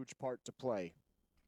huge part to play.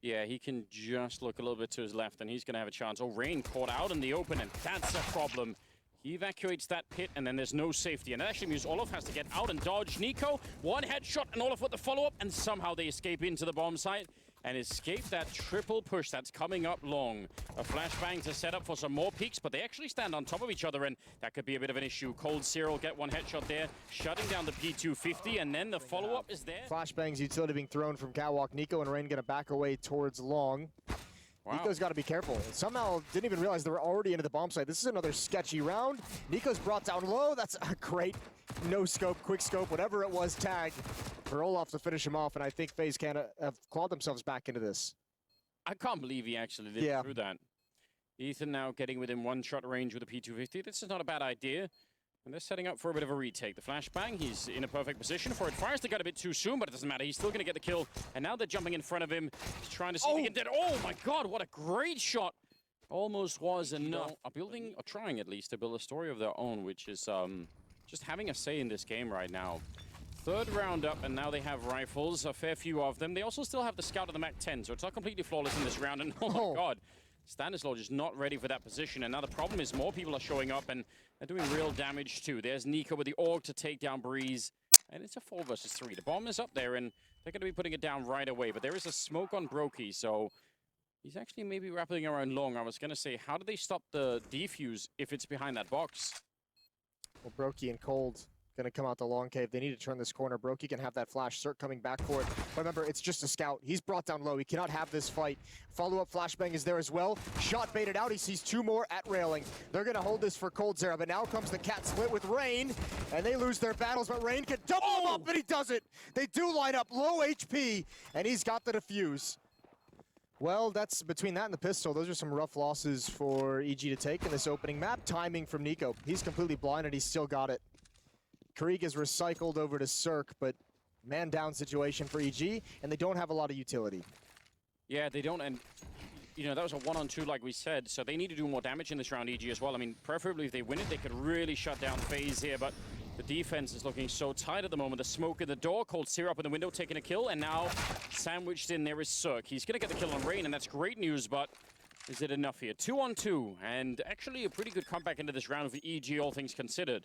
Yeah, he can just look a little bit to his left, and he's going to have a chance. Oh, Rain caught out in the open, and that's a problem. He evacuates that pit, and then there's no safety. And that actually means Olaf has to get out and dodge. Nico, one headshot, and Olaf with the follow-up, and somehow they escape into the bomb site and escape that triple push that's coming up long. A flashbang to set up for some more peaks, but they actually stand on top of each other, and that could be a bit of an issue. Cold Zero get one headshot there, shutting down the P250, and then the follow-up is there. Flashbangs utility being thrown from Catwalk. Nico and Rain gonna back away towards long. Wow. Nico's got to be careful. Somehow didn't even realize they were already into the bomb site. This is another sketchy round. Nico's brought down low. That's a great no scope, quick scope, whatever it was, tag for Olaf to finish him off. And I think Faze can have clawed themselves back into this. I can't believe he actually lived through that. Ethan now getting within one shot range with a P250. This is not a bad idea. And they're setting up for a bit of a retake. The flashbang, he's in a perfect position for it. Fires the gun a bit too soon, but it doesn't matter. He's still going to get the kill. And now they're jumping in front of him. He's trying to see if he can get... Oh my god, what a great shot. Almost was enough. Are building, or trying at least, to build a story of their own, which is just having a say in this game right now. Third round up, and now they have rifles, a fair few of them. They also still have the scout of the MAP3, so it's not completely flawless in this round. And oh my god. Stanislaw just not ready for that position, and now the problem is more people are showing up, and they're doing real damage too. There's Nico with the AUG to take down Breeze, and it's a 4 versus 3. The bomb is up there, and they're going to be putting it down right away, but there is a smoke on Brokey, so he's actually maybe wrapping around long. I was going to say, how do they stop the defuse if it's behind that box? Well, Brokey and Cold going to come out the long cave. They need to turn this corner. Brokey can have that flash. Cirque coming back for it. But remember, it's just a scout. He's brought down low. He cannot have this fight. Follow-up flashbang is there as well. Shot baited out. He sees 2 more at railing. They're going to hold this for Cold Zero. But now comes the cat split with Rain. And they lose their battles. But Rain can double them up, and he does it. They do line up low HP. And he's got the defuse. Well, that's between that and the pistol. Those are some rough losses for EG to take in this opening map. Timing from Nico. He's completely blind, and he's still got it. Krieg is recycled over to Cirque, but man down situation for EG, and they don't have a lot of utility. Yeah, they don't, and you know, that was a 1-on-2 like we said, so they need to do more damage in this round, EG as well. I mean, preferably if they win it, they could really shut down Faze here, but the defense is looking so tight at the moment. The smoke in the door, Cold Syrup in the window, taking a kill, and now sandwiched in there is Cirque. He's going to get the kill on Rain, and that's great news, but is it enough here? 2-on-2, and actually a pretty good comeback into this round for EG, all things considered.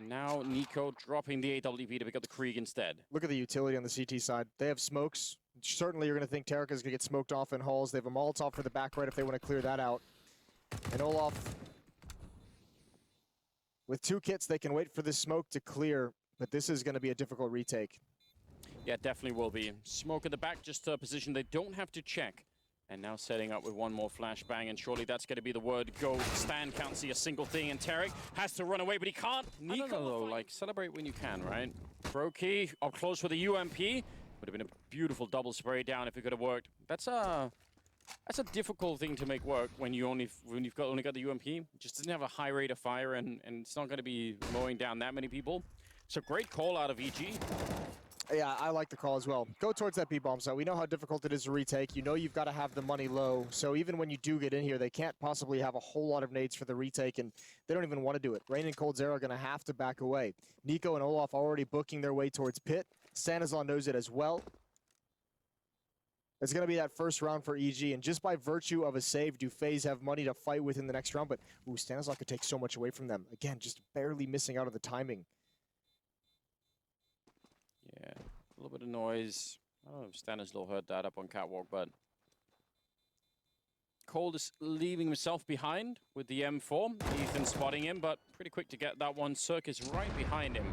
Now Nico dropping the AWP to pick up the Krieg instead. Look at the utility on the CT side. They have smokes. Certainly you're going to think Tarek is going to get smoked off in halls. They have a Molotov for the back right if they want to clear that out. And Olaf, with 2 kits, they can wait for this smoke to clear, but this is going to be a difficult retake. Yeah, definitely will be. Smoke at the back, just a position they don't have to check. And now setting up with one more flashbang, and surely that's going to be the word go. Stan can't see a single thing, and Tarek has to run away, but he can't. Nico, though, like, celebrate when you can, right? Brokey up close with a UMP. Would have been a beautiful double spray down if it could have worked. That's a difficult thing to make work when you've only got the UMP. It just doesn't have a high rate of fire, and it's not going to be mowing down that many people. So great call out of EG. Yeah, I like the call as well. Go towards that B-bomb site. We know how difficult it is to retake. You know you've got to have the money low. So even when you do get in here, they can't possibly have a whole lot of nades for the retake, and they don't even want to do it. Rain and Cold Zero are going to have to back away. Nico and Olaf already booking their way towards pit. Stanislaw knows it as well. It's going to be that first round for EG, and just by virtue of a save, do FaZe have money to fight with in the next round? But, ooh, Stanislaw could take so much away from them. Again, just barely missing out on the timing. Yeah, a little bit of noise. I don't know if Stanislaw heard that up on Catwalk, but Cold is leaving himself behind with the M4. Ethan spotting him, but pretty quick to get that one. Cirque is right behind him.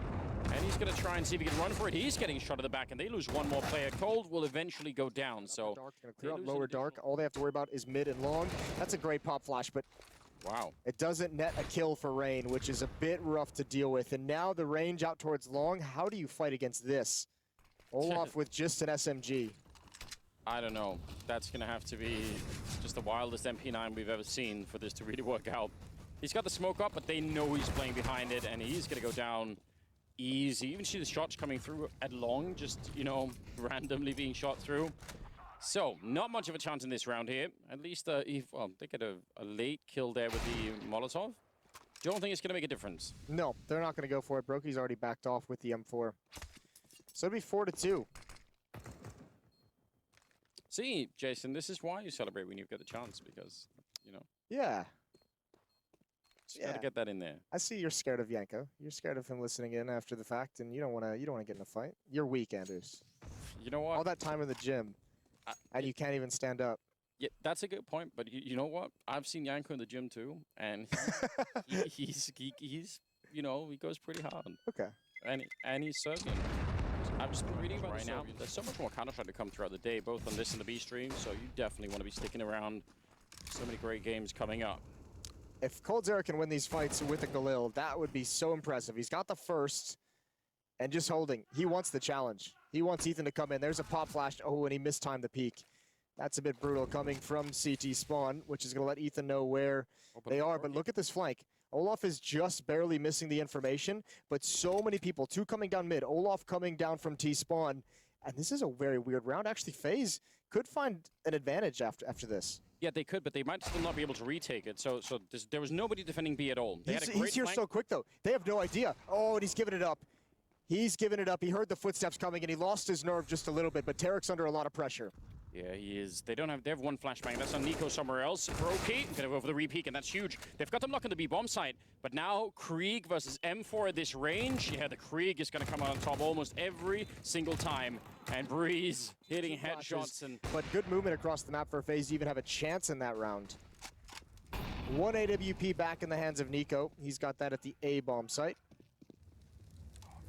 And he's going to try and see if he can run for it. He's getting shot at the back, and they lose one more player. Cold will eventually go down, so... Dark going to clear up lower dark. All they have to worry about is mid and long. That's a great pop flash, but... Wow. It doesn't net a kill for Rain, which is a bit rough to deal with. And now the range out towards long. How do you fight against this? Olaf with just an SMG. I don't know. That's going to have to be just the wildest MP9 we've ever seen for this to really work out. He's got the smoke up, but they know he's playing behind it, and he's going to go down easy. You even see the shots coming through at long, just, you know, randomly being shot through. So, not much of a chance in this round here. At least, well, they get a late kill there with the Molotov. Don't think it's going to make a difference. No, they're not going to go for it. Brokey's already backed off with the M4. So it'll be 4-2. See, Jason, this is why you celebrate when you get the chance, because, you know, Yeah. just got to get that in there. I see you're scared of Yanko. You're scared of him listening in after the fact, and you don't want to get in a fight. You're weak, Anders. You know what? All that time in the gym, and you can't even stand up. Yeah, that's a good point. But you know what? I've seen Yanko in the gym too, and he's you know, he goes pretty hard. Okay. And he's serving. I've just been reading about right now. There's so much more Counter-Strike to come throughout the day, both on this and the B stream. So you definitely want to be sticking around. So many great games coming up. If coldzera can win these fights with a Galil, that would be so impressive. He's got the first, and just holding. He wants the challenge. He wants Ethan to come in. There's a pop flash. Oh, and he mistimed the peak. That's a bit brutal coming from CT spawn, which is going to let Ethan know where they are. But look at this flank. Olaf is just barely missing the information, but so many people. Two coming down mid. Olaf coming down from T-spawn. And this is a very weird round. Actually, Faze could find an advantage after this. Yeah, they could, but they might still not be able to retake it. So there was nobody defending B at all. They had a great he's here flank. so quick, though. They have no idea. Oh, and he's giving it up. He's giving it up. He heard the footsteps coming, and he lost his nerve just a little bit. But Tarek's under a lot of pressure. Yeah, he is. They have one flashbang. That's on Nico somewhere else. Brokey gonna go for the repeak, and that's huge. They've got them locked on the B bomb site, but now Krieg versus M4 at this range. Yeah, the Krieg is gonna come out on top almost every single time. And Breeze hitting headshots. But good movement across the map for Faze to even have a chance in that round. One AWP back in the hands of Nico. He's got that at the A bomb site.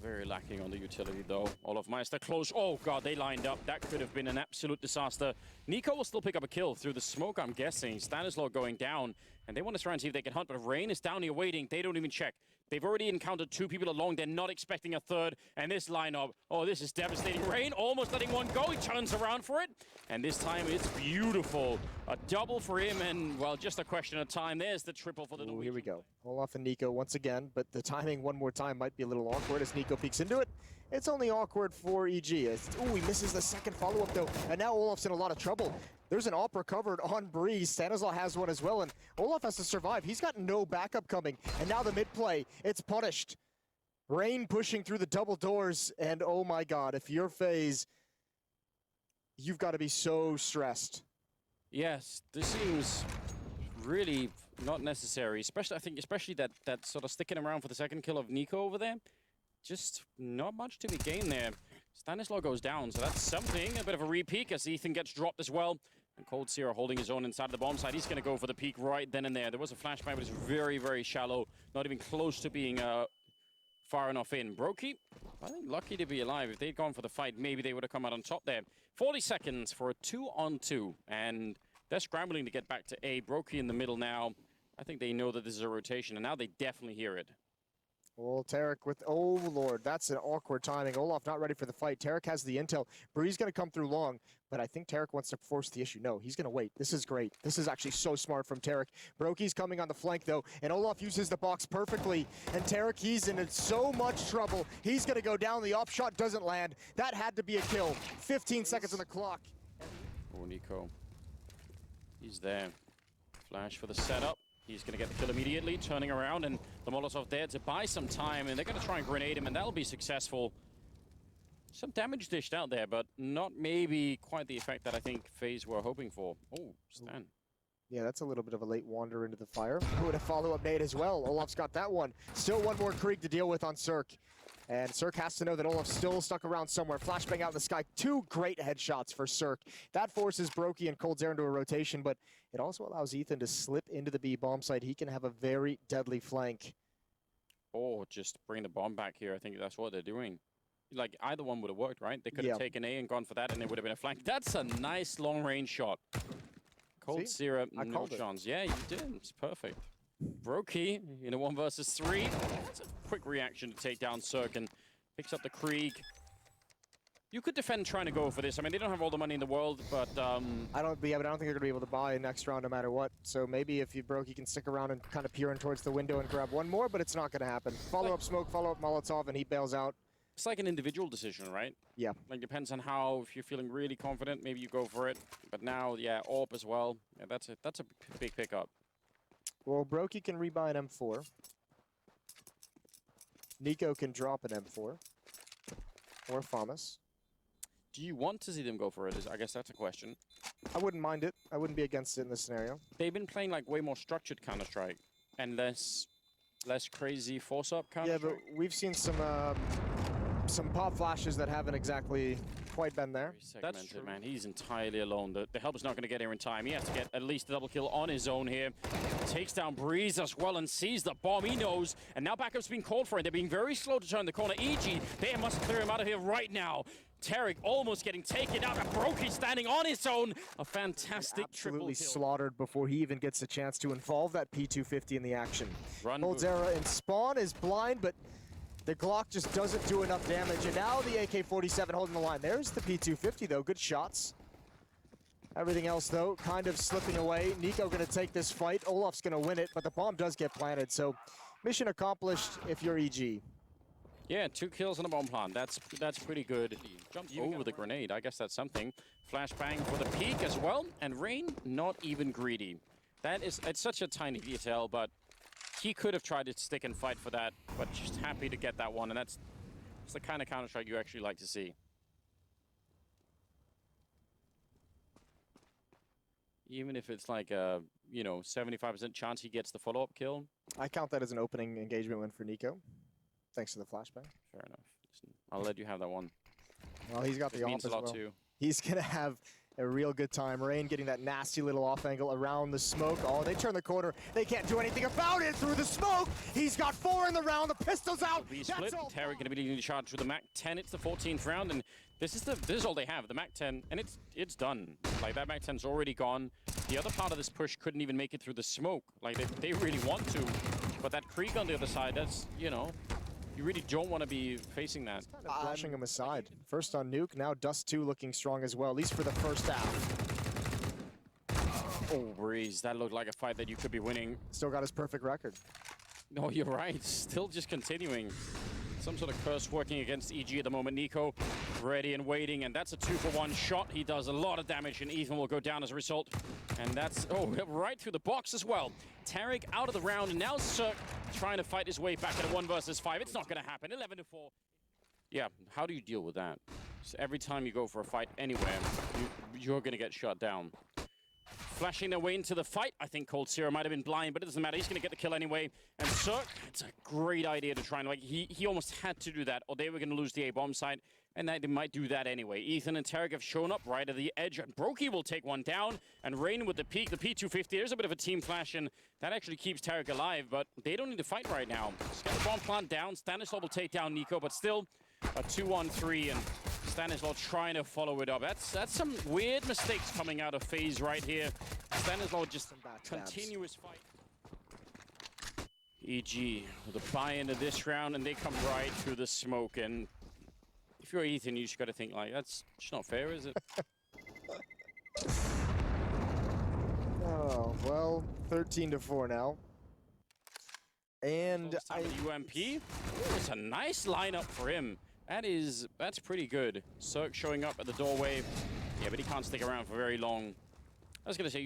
Very lacking on the utility, though. Olaf Meister close. Oh, God, they lined up. That could have been an absolute disaster. Nico will still pick up a kill through the smoke, I'm guessing. Stanislaw going down, and they want to try and see if they can hunt, but Rain is down here waiting. They don't even check. They've already encountered two people along. They're not expecting a third, and this lineup, oh, this is devastating. Rain almost letting one go. He turns around for it, and this time it's beautiful. A double for him, and, well, just a question of time. There's the triple for the Norwegian. Here we go. Olaf and Nico once again, but the timing one more time might be a little awkward as Nico peeks into it. It's only awkward for EG. Oh, he misses the second follow-up, though, and now Olaf's in a lot of trouble. There's an AWP recovered on Breeze. Stanislaw has one as well, and Olaf has to survive. He's got no backup coming, and now the mid-play, it's punished. Rain pushing through the double doors, and oh my God, if you're Faze, you've got to be so stressed. Yes, this seems really not necessary, especially that sort of sticking around for the second kill of Nico over there. Just not much to be gained there. Stanislaw goes down, so that's something. A bit of a re-peek as Ethan gets dropped as well. And coldzera holding his own inside the bomb site. He's going to go for the peek right then and there. There was a flashbang, but it's very, very shallow. Not even close to being far enough in. Brokey, I think lucky to be alive. If they'd gone for the fight, maybe they would have come out on top there. 40 seconds for a 2-on-2. And they're scrambling to get back to A. Brokey in the middle now. I think they know that this is a rotation, and now they definitely hear it. Well, Tarek with, oh Lord, that's an awkward timing. Olaf not ready for the fight. Tarek has the intel. Breeze going to come through long, but I think Tarek wants to force the issue. No, he's going to wait. This is great. This is actually so smart from Tarek. Brokey's coming on the flank though, and Olaf uses the box perfectly. And Tarek, he's in so much trouble. He's going to go down. The off shot doesn't land. That had to be a kill. 15 seconds on the clock. Oh, Nico. He's there. Flash for the setup. He's going to get the kill immediately, turning around, and the Molotov there to buy some time, and they're going to try and grenade him, and that'll be successful. Some damage dished out there, but not maybe quite the effect that I think FaZe were hoping for. Oh, Stan. Yeah, that's a little bit of a late wander into the fire. With a follow-up nade as well. Olaf's got that one. Still one more Krieg to deal with on Cirque. And Cirque has to know that Olaf's still stuck around somewhere. Flashbang out in the sky. Two great headshots for Cirque. That forces Brokey and coldzera into a rotation, but it also allows Ethan to slip into the B bomb site. He can have a very deadly flank. Or just bring the bomb back here. I think that's what they're doing. Like, either one would have worked, right? They could have taken A and gone for that, and it would have been a flank. That's a nice long-range shot. coldzera, no chance. Yeah, you did. It's perfect. Brokey in a 1 versus 3. It's a quick reaction to take down Cirque and picks up the Krieg. You could defend trying to go for this. I mean, they don't have all the money in the world, but I don't think they're going to be able to buy next round no matter what. So maybe if you Brokey can stick around and kind of peer in towards the window and grab one more, but it's not going to happen. Follow-up smoke, follow-up Molotov, and he bails out. It's like an individual decision, right? Yeah. Like, depends on how, if you're feeling really confident, maybe you go for it. But now, yeah, AWP as well. Yeah, that's a big pickup. Well, Brokey can rebuy an M4. Nico can drop an M4. Or Famas. Do you want to see them go for it? I guess that's a question. I wouldn't mind it. I wouldn't be against it in this scenario. They've been playing like way more structured Counter-Strike and less crazy force-up Counter-Strike. Yeah, but we've seen some pop flashes that haven't exactly quite been there. That's true, man. He's entirely alone. The help is not going to get here in time. He has to get at least a double kill on his own here. Takes down Breeze as well and sees the bomb. He knows. And now backup's being called for, and they're being very slow to turn the corner. EG, they must clear him out of here right now. Tarek almost getting taken out, and Brokey standing on his own. A fantastic absolutely triple kill. Slaughtered before he even gets a chance to involve that P250 in the action. Run Coldzera in spawn is blind, but the Glock just doesn't do enough damage. And now the AK-47 holding the line. There's the P250 though, good shots. Everything else though, kind of slipping away. Nico gonna take this fight. Olaf's gonna win it, but the bomb does get planted. So mission accomplished if you're EG. Yeah, 2 kills on a bomb plant. That's pretty good. Jumped over the grenade. I guess that's something. Flashbang for the peak as well. And Rain, not even greedy. It's such a tiny detail, but he could have tried to stick and fight for that, but just happy to get that one. And that's the kind of Counter-Strike you actually like to see. Even if it's like a, 75% chance he gets the follow-up kill. I count that as an opening engagement win for Nico. Thanks to the flashbang. Fair enough. Listen, I'll let you have that one. Well, he's got the off means as a lot well. too. He's gonna have a real good time. Rain getting that nasty little off angle around the smoke. Oh, they turn the corner. They can't do anything about it through the smoke. He's got 4 in the round. The pistol's out. Split. Tarek gonna be leading the charge with the MAP3. It's the 14th round, and this is all they have. The MAP3, and it's done. Like that MAP3's already gone. The other part of this push couldn't even make it through the smoke. Like they really want to, but that creek on the other side, that's you really don't want to be facing that. Kind of brushing him aside. First on Nuke, now DUST2 looking strong as well, at least for the first half. Oh, Breeze, that looked like a fight that you could be winning. Still got his perfect record. No, you're right. Still just continuing. Some sort of curse working against EG at the moment. Nico ready and waiting, and that's a 2-for-1 shot. He does a lot of damage, and Ethan will go down as a result. And that's, right through the box as well. Tarek out of the round, and now Cirque trying to fight his way back at a 1 versus 5. It's not going to happen. 11-4. Yeah, how do you deal with that? So every time you go for a fight anywhere, you're going to get shut down. Flashing their way into the fight. I think Coldzera might have been blind, but it doesn't matter. He's going to get the kill anyway. And Cirque, it's a great idea to try and, he almost had to do that, or they were going to lose the A-bomb site, and they might do that anyway. Ethan and Tarek have shown up right at the edge, and Brokey will take one down, and Rain with the peak, the P250. There's a bit of a team flash, and that actually keeps Tarek alive, but they don't need to fight right now. Just get the bomb plant down. Stanislaw will take down Nico, but still a 2-on-3, and Stanislaw trying to follow it up. That's some weird mistakes coming out of Faze right here. Stanislaw just continuous fight. EG with a buy into this round, and they come right through the smoke. And if you're Ethan, you just got to think like, that's just not fair, is it? Oh, well, 13-4 now. And UMP, it's a nice lineup for him. That's pretty good. Cirque showing up at the doorway. Yeah, but he can't stick around for very long. I was gonna say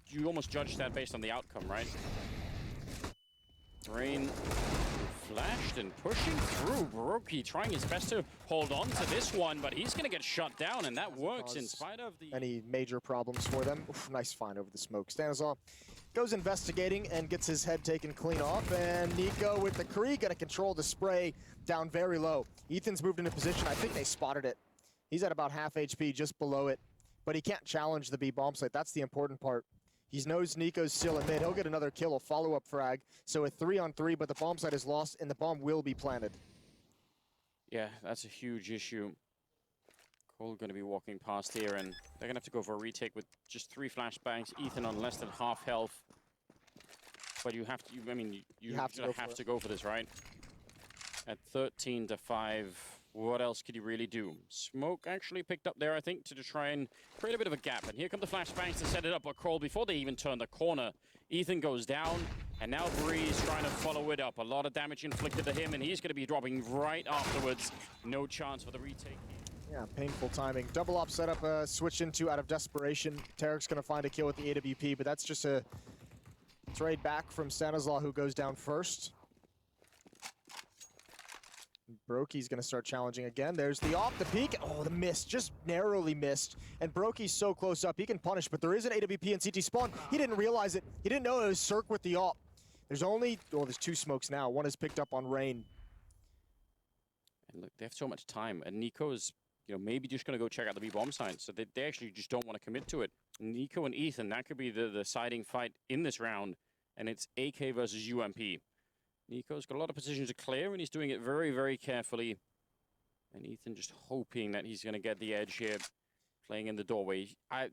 you almost judged that based on the outcome, right? Rain flashed and pushing through. Brokey trying his best to hold on to this one, but he's gonna get shut down, and that works in spite of the any major problems for them. Oof, nice find over the smoke. Stanislaw goes investigating and gets his head taken clean off, and Nico with the Kree gonna control the spray down very low. Ethan's moved into position. I think they spotted it. He's at about half HP, just below it, but he can't challenge the B bomb site. That's the important part. He knows Nico's still in mid. He'll get another kill, a follow-up frag. So a 3-on-3, but the bomb site is lost, and the bomb will be planted. Yeah, that's a huge issue. Cole going to be walking past here, and they're going to have to go for a retake with just 3 flashbangs. Ethan on less than half health. But you have to, you have to go for this, right? At 13-5, what else could you really do? Smoke actually picked up there, I think, to try and create a bit of a gap. And here come the flashbangs to set it up. But Kroll, before they even turn the corner, Ethan goes down, and now Breeze trying to follow it up. A lot of damage inflicted to him, and he's going to be dropping right afterwards. No chance for the retake. Yeah, painful timing. Double op setup switched into out of desperation. Tarek's going to find a kill with the AWP, but that's just a trade back from Stanislaw, who goes down first. Brokey's going to start challenging again. There's the off the peak. Oh, the miss, just narrowly missed. And Brokey's so close up, he can punish, but there is an AWP and CT spawn. He didn't realize it. He didn't know it was Cirque with the op. There's only, oh, there's 2 smokes now. One is picked up on Rain. And look, they have so much time, and Nico's, you know, maybe just going to go check out the B-bomb site, so they actually just don't want to commit to it. Nico and Ethan, that could be the deciding fight in this round, and it's AK versus UMP. Nico's got a lot of positions to clear, and he's doing it very, very carefully. And Ethan just hoping that he's going to get the edge here, playing in the doorway. I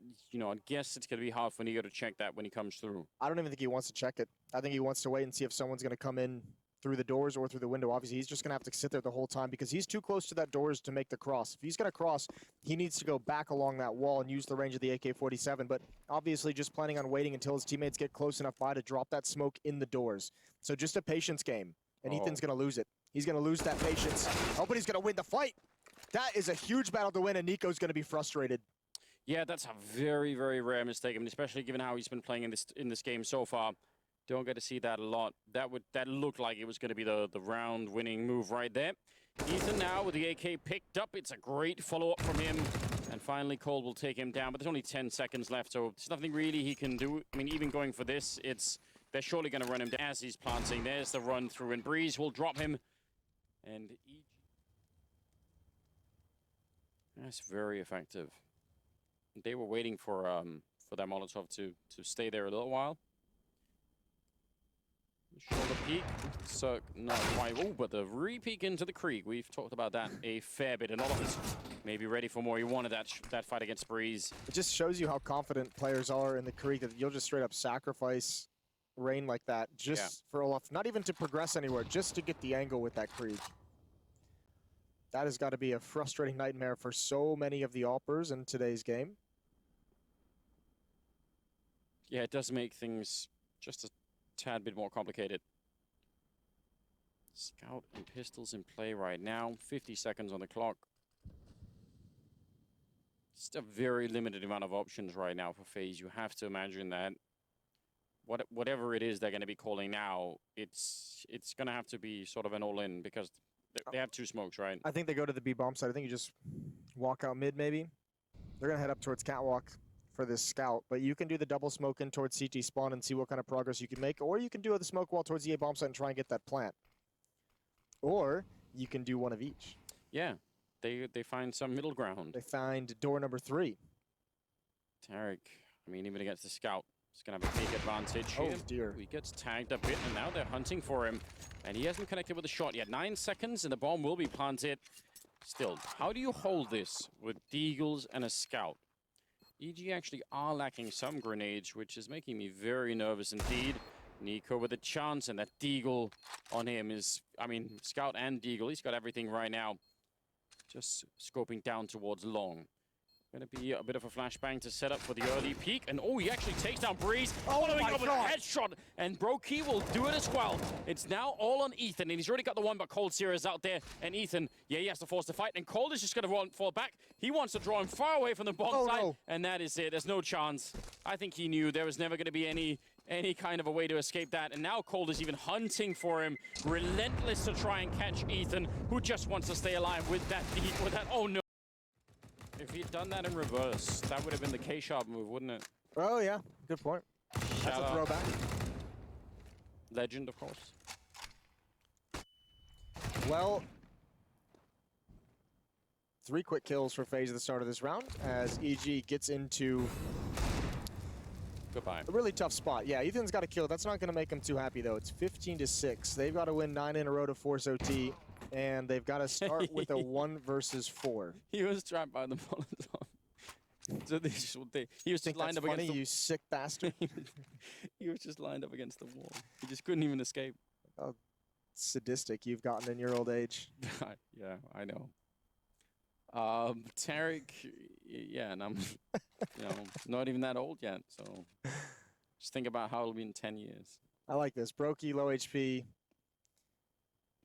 guess it's going to be hard for Nico to check that when he comes through. I don't even think he wants to check it. I think he wants to wait and see if someone's going to come in through the doors or through the window. Obviously, he's just going to have to sit there the whole time because he's too close to that doors to make the cross. If he's going to cross, he needs to go back along that wall and use the range of the AK-47, but obviously just planning on waiting until his teammates get close enough by to drop that smoke in the doors. So just a patience game, and Ethan's going to lose it. He's going to lose that patience. Oh, but he's going to win the fight. That is a huge battle to win, and Nico's going to be frustrated. Yeah, that's a very, very rare mistake, I mean, especially given how he's been playing in this game so far. Don't get to see that a lot. That looked like it was going to be the round-winning move right there. Ethan now with the AK picked up. It's a great follow-up from him. And finally, Cole will take him down. But there's only 10 seconds left, so there's nothing really he can do. I mean, even going for this, they're surely going to run him down as he's planting. There's the run through, and Breeze will drop him. And that's very effective. They were waiting for that Molotov to stay there a little while. Shoulder peek, so not quite. Oh, but the re-peek into the creek. We've talked about that a fair bit, and all of us may be ready for more. He wanted that fight against Breeze. It just shows you how confident players are in the creek that you'll just straight up sacrifice Rain like that just for Olaf, not even to progress anywhere, just to get the angle with that creek. That has got to be a frustrating nightmare for so many of the Alpers in today's game. Yeah, it does make things just a tad bit more complicated. Scout and pistols in play right now. 50 seconds on the clock. Just a very limited amount of options right now for Faze. You have to imagine that whatever it is they're going to be calling now, it's going to have to be sort of an all-in because they have 2 smokes, right? I think they go to the B-bomb side. I think you just walk out mid, maybe. They're going to head up towards Catwalk for this scout, but you can do the double smoke in towards CT spawn and see what kind of progress you can make, or you can do the smoke wall towards the A-bomb site and try and get that plant. Or you can do one of each. Yeah, they find some middle ground. They find door number 3. Tarek, I mean, even against the scout, he's going to have a big advantage here. Oh, dear. He gets tagged a bit, and now they're hunting for him. And he hasn't connected with a shot yet. 9 seconds, and the bomb will be planted. Still, how do you hold this with Deagles and a scout? EG actually are lacking some grenades, which is making me very nervous indeed. Nico with a chance, and that Deagle on him is, I mean, Scout and Deagle, he's got everything right now. Just scoping down towards long. Gonna be a bit of a flashbang to set up for the early peak, and oh, he actually takes down Breeze, following up with a headshot, and Brokey will do it as well. It's now all on Ethan, and he's already got the one, but Cold Sear is out there, and Ethan, yeah, he has to force the fight, and Cold is just gonna fall back. He wants to draw him far away from the bomb site, and that is it. There's no chance. I think he knew there was never gonna be any kind of a way to escape that, and now Cold is even hunting for him, relentless to try and catch Ethan, who just wants to stay alive with that, oh no. If he'd done that in reverse, that would have been the K-Sharp move, wouldn't it? Oh, yeah. Good point. That's a throwback. Legend, of course. Well, 3 quick kills for Faze at the start of this round as EG gets into Goodbye. a really tough spot. Yeah, Ethan's got a kill. That's not going to make him too happy, though. It's 15-6. They've got to win 9 in a row to force OT. And they've got to start with a 1 versus 4. He was trapped by the Molotov. So he was just lined up against the... you sick bastard. He was just lined up against the wall. He just couldn't even escape. How sadistic you've gotten in your old age. Yeah, I know. Tarek, yeah, and I'm not even that old yet. So just think about how it'll be in 10 years. I like this. Brokey, low HP.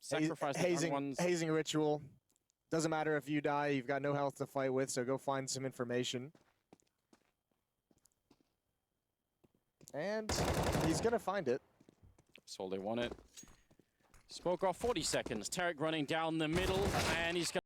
Sacrifice hazing ritual. Doesn't matter if you die, you've got no health to fight with, so go find some information. And he's gonna find it. So they want it. Smoke off 40 seconds. Tarek running down the middle, and he's going